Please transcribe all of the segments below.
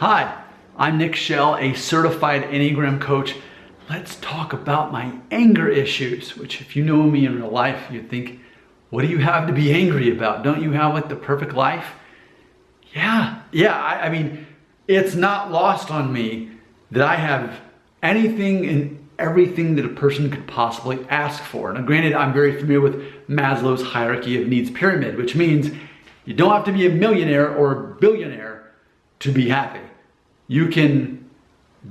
Hi, I'm Nick Shell, a certified Enneagram coach. Let's talk about my anger issues, which if you know me in real life, you'd think, what do you have to be angry about? Don't you have like the perfect life? Yeah, I mean, it's not lost on me that I have anything and everything that a person could possibly ask for. Now granted, I'm very familiar with Maslow's hierarchy of needs pyramid, which means you don't have to be a millionaire or a billionaire to be happy. You can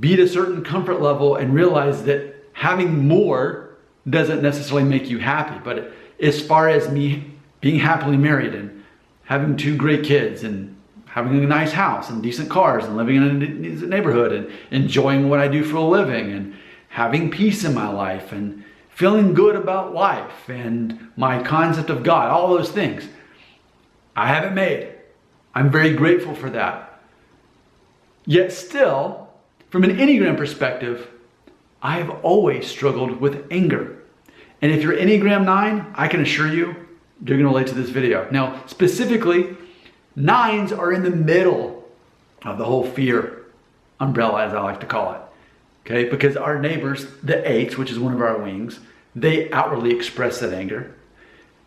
be at a certain comfort level and realize that having more doesn't necessarily make you happy. But as far as me being happily married and having 2 great kids and having a nice house and decent cars and living in a decent neighborhood and enjoying what I do for a living and having peace in my life and feeling good about life and my concept of God, all those things, I haven't made. I'm very grateful for that. Yet still, from an Enneagram perspective, I have always struggled with anger. And if you're Enneagram 9, I can assure you, you're going to relate to this video. Now, specifically, 9s are in the middle of the whole fear umbrella, as I like to call it. Okay, because our neighbors, the 8s, which is one of our wings, they outwardly express that anger.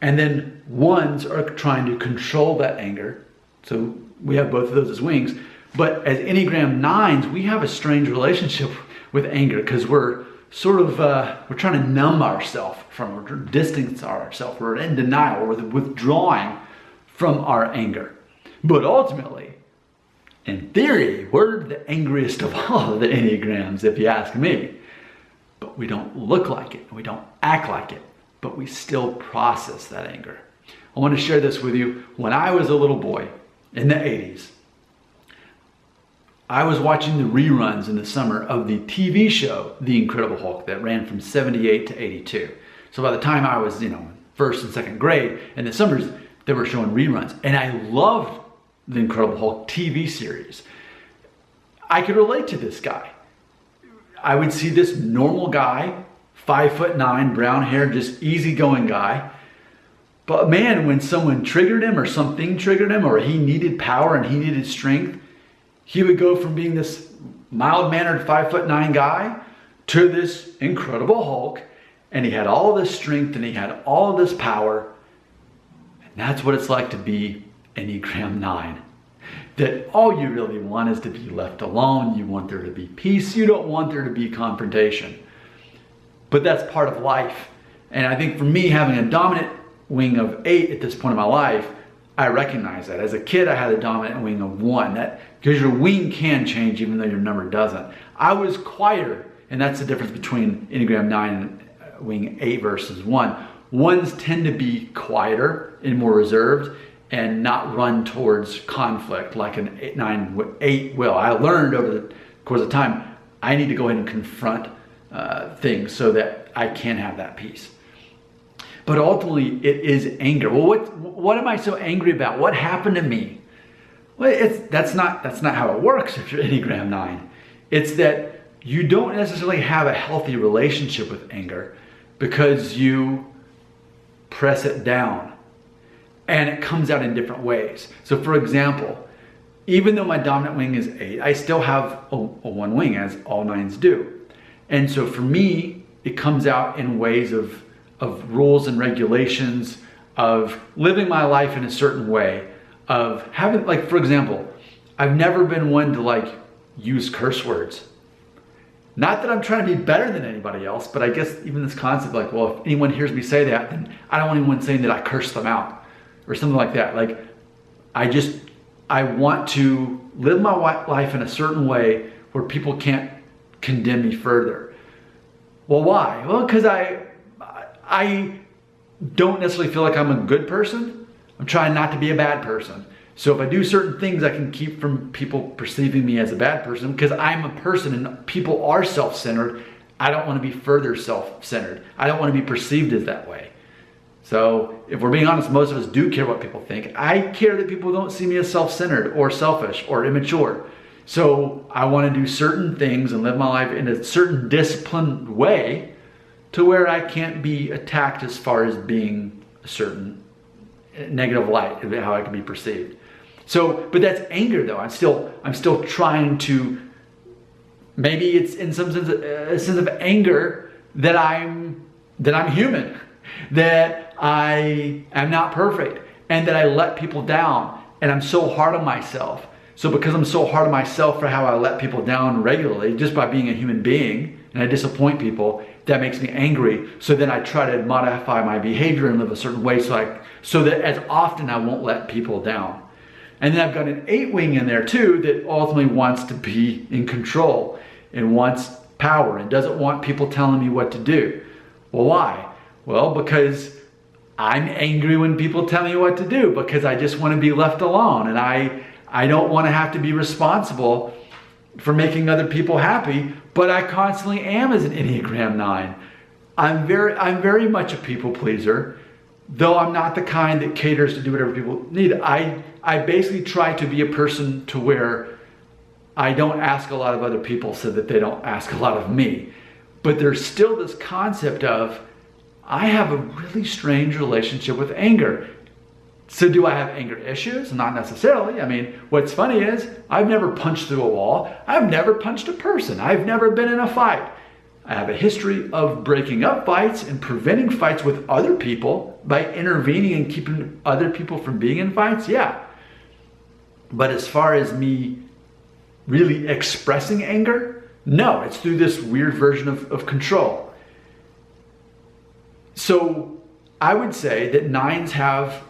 And then 1s are trying to control that anger. So we have both of those as wings. But as Enneagram 9s, we have a strange relationship with anger because we're sort of, we're trying to numb ourselves from it, or distance ourselves. We're in denial, we're withdrawing from our anger. But ultimately, in theory, we're the angriest of all of the Enneagrams, if you ask me. But we don't look like it, and we don't act like it, but we still process that anger. I want to share this with you. When I was a little boy in the 80s, I was watching the reruns in the summer of the TV show, The Incredible Hulk, that ran from 78 to 82. So by the time I was, first and second grade, in the summers, they were showing reruns. And I loved The Incredible Hulk TV series. I could relate to this guy. I would see this normal guy, 5'9", brown hair, just easygoing guy. But man, when someone triggered him or something triggered him or he needed power and he needed strength, he would go from being this mild-mannered 5'9" guy to this Incredible Hulk, and he had all this strength and he had all this power. And that's what it's like to be Enneagram 9. That all you really want is to be left alone. You want there to be peace. You don't want there to be confrontation. But that's part of life. And I think for me, having a dominant wing of 8 at this point in my life, I recognize that. As a kid, I had a dominant wing of 1. Because your wing can change even though your number doesn't. I was quieter, and that's the difference between Enneagram 9 and wing 8 versus 1. 1s tend to be quieter and more reserved and not run towards conflict like an 8 will. I learned over the course of time, I need to go ahead and confront things so that I can have that peace. But ultimately, it is anger. Well, what am I so angry about? What happened to me? Well, that's not how it works if you're Enneagram 9. It's that you don't necessarily have a healthy relationship with anger because you press it down. And it comes out in different ways. So for example, even though my dominant wing is 8, I still have a 1 wing, as all 9s do. And so for me, it comes out in ways of rules and regulations, of living my life in a certain way, of having, like, for example, I've never been one to use curse words. Not that I'm trying to be better than anybody else, but I guess even this concept, well, if anyone hears me say that, then I don't want anyone saying that I curse them out or something like that. I want to live my life in a certain way where people can't condemn me further. Well, why? Well, because I don't necessarily feel like I'm a good person. I'm trying not to be a bad person. So if I do certain things, I can keep from people perceiving me as a bad person because I'm a person and people are self-centered. I don't want to be further self-centered. I don't want to be perceived as that way. So if we're being honest, most of us do care what people think. I care that people don't see me as self-centered or selfish or immature. So I want to do certain things and live my life in a certain disciplined way to where I can't be attacked as far as being a certain negative light, how I can be perceived. So, but that's anger though. I'm still trying to, maybe it's in some sense a sense of anger that I'm human, that I am not perfect, and that I let people down, and I'm so hard on myself. So because I'm so hard on myself for how I let people down regularly, just by being a human being, and I disappoint people, that makes me angry. So then I try to modify my behavior and live a certain way so that as often I won't let people down. And then I've got an 8 wing in there too that ultimately wants to be in control and wants power and doesn't want people telling me what to do. Well, why? Well, because I'm angry when people tell me what to do, because I just want to be left alone, and I don't want to have to be responsible for making other people happy, but I constantly am as an Enneagram 9. I'm very much a people pleaser, though I'm not the kind that caters to do whatever people need. I basically try to be a person to where I don't ask a lot of other people so that they don't ask a lot of me. But there's still this concept of, I have a really strange relationship with anger. So do I have anger issues? Not necessarily. I mean, what's funny is I've never punched through a wall. I've never punched a person. I've never been in a fight. I have a history of breaking up fights and preventing fights with other people by intervening and keeping other people from being in fights. Yeah. But as far as me really expressing anger, no, it's through this weird version of control. So I would say that 9s have,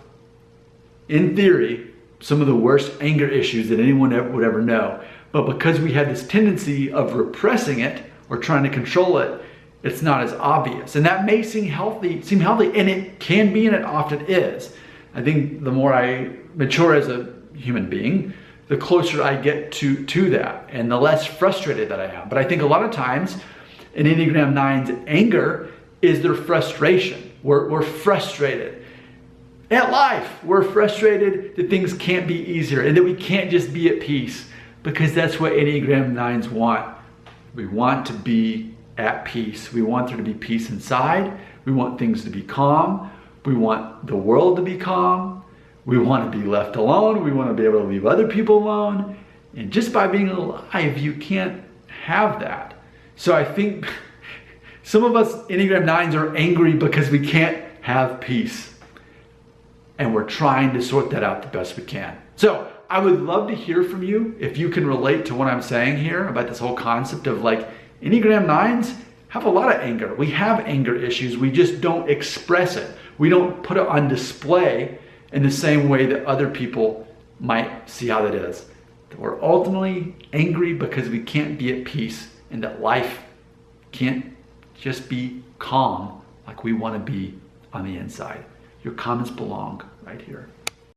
in theory, some of the worst anger issues that anyone would ever know. But because we have this tendency of repressing it or trying to control it, it's not as obvious. And that may seem healthy, and it can be, and it often is. I think the more I mature as a human being, the closer I get to that, and the less frustrated that I am. But I think a lot of times an Enneagram 9's anger is their frustration. We're frustrated at life. We're frustrated that things can't be easier and that we can't just be at peace, because that's what Enneagram 9s want. We want to be at peace. We want there to be peace inside. We want things to be calm. We want the world to be calm. We want to be left alone. We want to be able to leave other people alone. And just by being alive, you can't have that. So I think some of us Enneagram 9s are angry because we can't have peace. And we're trying to sort that out the best we can. So I would love to hear from you if you can relate to what I'm saying here about this whole concept of, like, Enneagram 9s have a lot of anger. We have anger issues. We just don't express it. We don't put it on display in the same way that other people might see how that is. That we're ultimately angry because we can't be at peace, and that life can't just be calm like we want to be on the inside. Your comments belong right here.